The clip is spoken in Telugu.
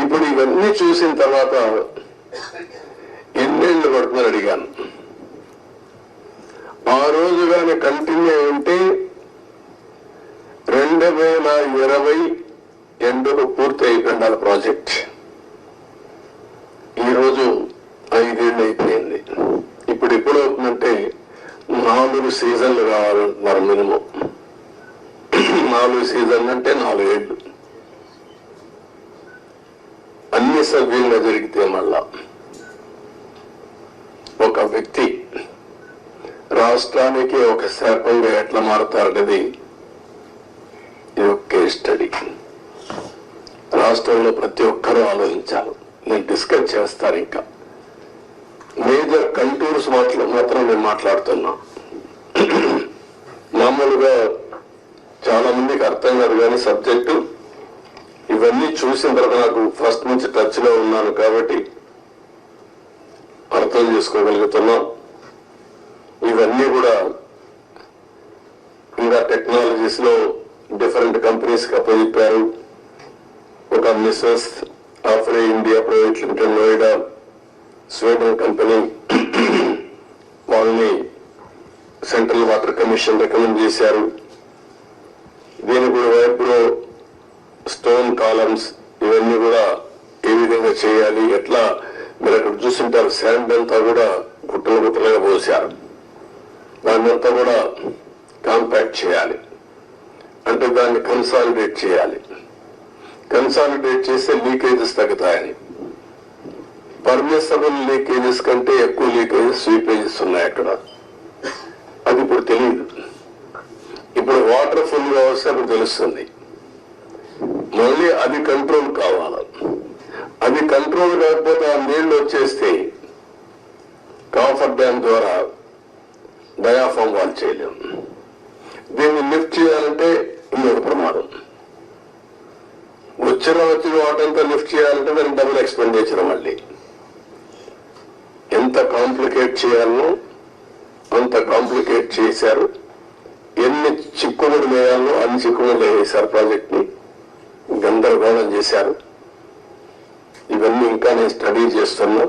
ఇప్పుడు ఇవన్నీ చూసిన తర్వాత ఎన్నేళ్ళు పడుతుందని అడిగాను. ఆ రోజు కానీ కంటిన్యూ ఉంటే 2020 ఎండుకు పూర్తి అయిపోయింది ప్రాజెక్ట్. ఈరోజు 5 ఏళ్ళు అయిపోయింది. ఇప్పుడు ఎప్పుడు అవుతుందంటే 4 సీజన్లు కావాలంటున్నారు మినిమం. 4 సీజన్లు అంటే 4 ఏళ్ళు. అన్ని సభ్యులుగా జరిగితే మళ్ళా ఒక వ్యక్తి రాష్ట్రానికి ఒక శాపంగా ఎట్లా మారుతారనేది ఇది ఒక కేస్ స్టడీ. రాష్ట్రంలో ప్రతి ఒక్కరూ ఆలోచించాలి. నేను డిస్కస్ చేస్తాను. ఇంకా మేజర్ కంటూర్స్ మాత్రం నేను మాట్లాడుతున్నా. మామూలుగా చాలా మందికి అర్థం కాదు కానీ సబ్జెక్టు ఇవన్నీ చూసిన తర్వాత నాకు ఫస్ట్ నుంచి టచ్ లో ఉన్నాను కాబట్టి అర్థం చేసుకోగలుగుతున్నాం. ఇవన్నీ కూడా ఇంకా టెక్నాలజీస్ లో డిఫరెంట్ కంపెనీస్ కి అప్పచెప్పారు. ఒక messrs Afry India private limited Noida Sweden company, వాళ్ళని సెంట్రల్ వాటర్ కమిషన్ రికమెండ్ చేశారు. దీని కూడా వైపులో స్టోన్ కాలమ్స్ ఇవన్నీ కూడా ఏ విధంగా చేయాలి, ఎట్లా మీరు అక్కడ చూసింటారు. శాండ్ అంతా కూడా గుట్టలు గుట్టలుగా పోసారు. దాన్ని అంతా కూడా కాంపాక్ట్ చేయాలి. అంటే దాన్ని కన్సాలిడేట్ చేయాలి. కన్సాలిడేట్ చేస్తే లీకేజెస్ తగ్గుతాయని. పర్మిసబుల్ లీకేజెస్ కంటే ఎక్కువ లీకేజెస్, స్వీపేజెస్ ఉన్నాయి అక్కడ. అది ఇప్పుడు తెలియదు. ఇప్పుడు వాటర్ ఫుల్ గా వస్తే అప్పుడు తెలుస్తుంది. మళ్ళీ అది కంట్రోల్ కావాలి. అది కంట్రోల్ కాకపోతే ఆ నీళ్లు వచ్చేస్తే కాఫర్ డ్యామ్ ద్వారా డయాఫామ్ వాల్ చేయలేము. దీన్ని లిఫ్ట్ చేయాలంటే ఇంకొక ప్రమాదం. వచ్చిన వాటర్ అంతా లిఫ్ట్ చేయాలంటే దానికి డబుల్ ఎక్స్పెండిచర్. మళ్ళీ ఎంత కాంప్లికేట్ చేయాలనో అంత కాంప్లికేట్ చేశారు. ఎన్ని చిక్కుముడు వేయాలో అన్ని చిక్కుముడు వేశారు. ప్రాజెక్ట్ ని గందరగోళం చేశారు. ఇవన్నీ ఇంకా నేను స్టడీ చేస్తున్నా.